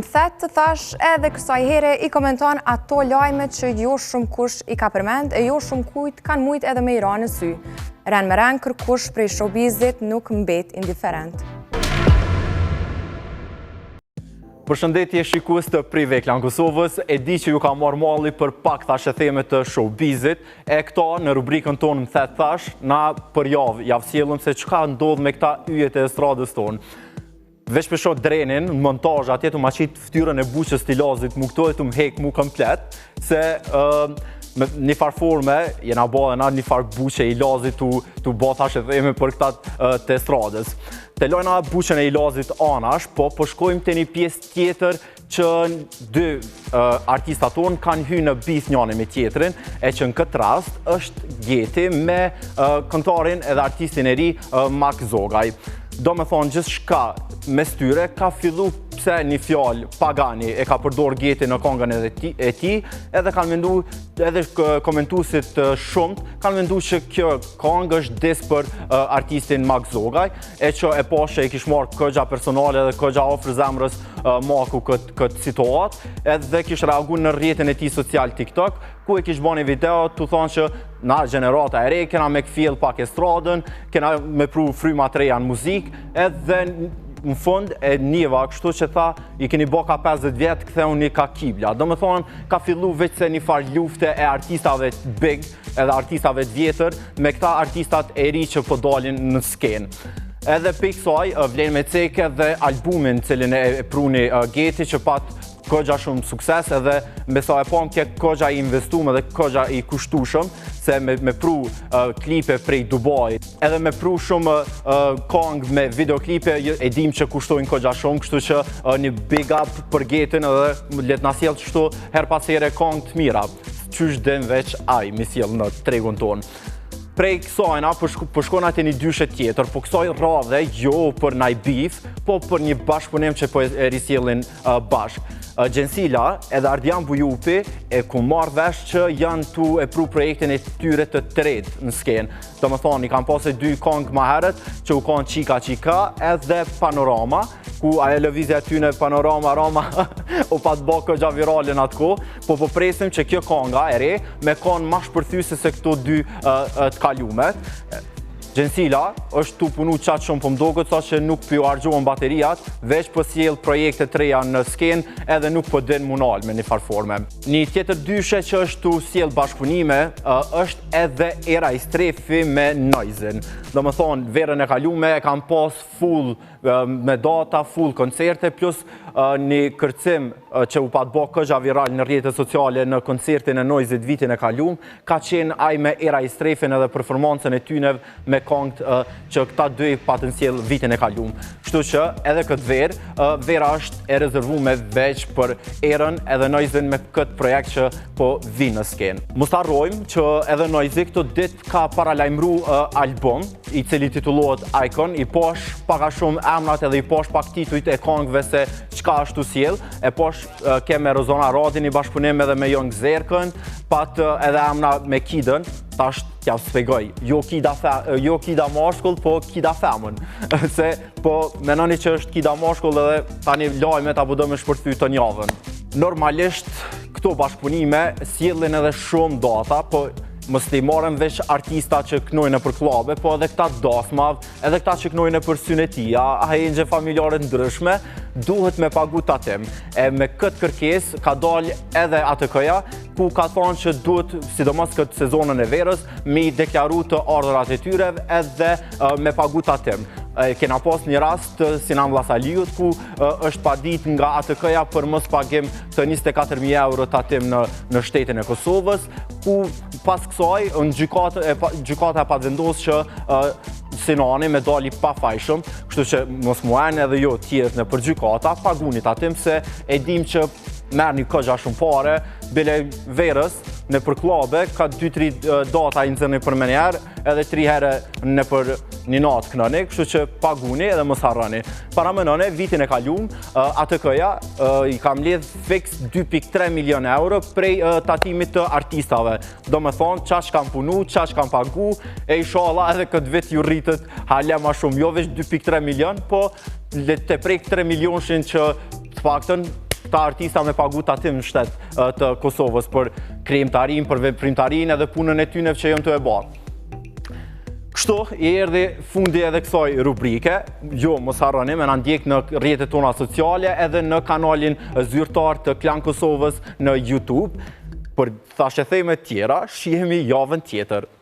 më thet të thash edhe kësaj here I komenton ato lajmet që jo shumë kush I ka përmend e jo shumë kujt kanë mujt edhe me Iran në sy. Ren me ren kërkush prej showbizit nuk mbet indiferent. Përshëndetje shikues të Prive Ekran Kosovës, e di që ju ka marrë malli për pak thashe theme të showbizit, e këta në rubrikën tonë më thet thash, na për javë sjellëm se çka ndodh me këta yjet e estradës tonë. Veç për shoh Drenin, në montazh atje të ma qitë ftyrën e buqës të Ilazit, mu këtojt të më hek mu komplet, se me një farë forme, jena ba dhe na një farë buqe i Ilazit të ba thashe theme për këta të estradës. Të lojna buqën e Ilazit anash, po shkojmë të një pjesë tjetër që dy artistat tonë kanë hyrë në bis njëri me tjetrin, e që në këtë rast është Geti me këngëtarin edhe artistin e ri Mark Zogaj. Do me thonë gjithë shka me styre ka fillu pse një fjallë Pagani e ka përdor Geti në kongën e ti, edhe kanë mendu, edhe komentuesit shumët, kanë mendu që kjo kongë është dis për artistin Mark Zogaj, e që e poshe e kish marrë këgja personale dhe këgja ofrë zemrës Maku këtë situatë, edhe kish reagu në rrjetin e ti social TikTok, ku e kish bani video të thonë që na generata e re, kena me këfjell pak estradën, kena me pru fryma të reja në muzikë, edhe në fund e njëva, kështu që tha, I keni bo ka 50 vjetë, këtheu një ka kibla. Do me thonë, ka fillu veç se një farë lufte e artistave big, edhe artistave të vjetër, me këta artistat e ri që po dalin në skenë. Edhe për kësaj, vlen me ceke dhe albumin cilin e pruni Geti që pat këgja shumë sukses edhe me sa e pom kje këgja I investum edhe këgja I kushtushëm se me pru klipe prej Dubai edhe me pru shumë kong me videoklipe e dim që kushtojnë këgja shumë kështu që një big up për Getin edhe let na sjell qështu her pas here kong të mira qysh den veç aj mi sjell në tregun tonë. Prej kësajna, përshkona të një dyshe tjetër, po kësaj radhe jo për naj bif, po për një bashkëpunim që po e risjellin bashkë. Gjensila edhe Ardian Bujupi e ku marrë vesh që janë tu e pru projektin e tyre të tretë në skenë. Do më thonë, I kam pasë 2 kongë ma herët, që u kanë Qika edhe Panorama, ku ajo lëvizja tyne Panorama u pat bo këgja viralin atë ko, po presim që kjo konga e re me kanë ma shpërthyse se këto 2 të kalumet. Gjensila është tu punu qatë shumë për mdogët, sa që nuk për ju argjohën baterijat, veç për sjell projekte të reja në skenë edhe nuk për den munal me një farforme. Një tjetër dyshe që është tu sjell bashkëpunime është edhe Era I Strefi me Noizin. Do më thonë, verën e kalume e kam pas full me data, full koncerte, plus një kërcim që u pat bo këgja viral në rrjetet sociale në koncertin e Noizit vitin e kalum, ka qenë aj me Era I Strefin edhe performancën e tynev me kongët që këta 2 patën sjell vitin e kalum. Kështu që edhe këtë vera është e rezervu me veç për Erën edhe Noizin me këtë projekt që po vinë në skenë. Mos harrojmë që edhe Noizi këto dit ka paralajmru album, I cili titullohet Icon, I posh paka shumë emrat edhe I posh pak titujt e kongëve se qka është tu sjell, e posh keme Rozona Radin I bashkëpunim edhe me Young Zerkën, pat edhe emra me Kidën, tash t'ja spegoj, jo Kida mashkull, po Kida femën, se po menoni që është Kida mashkull edhe tani lajmet apo do me shpërthy të njavën. Normalisht, këto bashkëpunime sjellin edhe shumë data, po mos t'i marrën veç artista që knojnë për klabe, po edhe këta dasmav, edhe këta që knojnë për synetia, ahengje familjare ndryshme, duhet me pagu tatim. E me këtë kërkes ka dalë edhe ATK-ja, ku ka thonë që duhet, sidomos këtë sezonën e verës, me I deklaru të ardhurat e tyre edhe me pagu tatim. Kena pas një rast të Sinan Vllazaliut ku është padit nga ATK-ja për mos pagim të 24.000 euro tatim në shtetin e Kosovës, ku pas kësaj në gjykata pa vendos që Sinani me dali pa fajshëm, kështu që mos muajnë edhe jo tjerët në për gjykata, paguni tatim se e dim që merë një këgja shumë pare, bile verës në për klabe, ka 2-3 data I nëzërni për menjerë, edhe 3 herë në për një natë kënëni, kështu që paguni edhe mos harrani. Para mënone, vitin e kalum, ATK-ja I kam lidh fix 2.3 milion euro prej tatimit të artistave. Do me thonë, qash kam punu, qash kam pagu, e inshallah edhe këtë vit ju rritët hale ma shumë, jo veç 2.3 milion, po të prek 3 milionshin që të paktën këta artista me pagu tatim në shtetë të Kosovës për krijimtarinë, për veprimtarinë edhe punën e tyre që janë të e bërë. Kështu, i erdhi fundi edhe kësaj rubrike, jo mos harroni me na ndjek në rrjetet tona sociale edhe në kanalin zyrtar të Klan Kosovës në YouTube. Për thashë theme tjera, shihemi javën tjetër.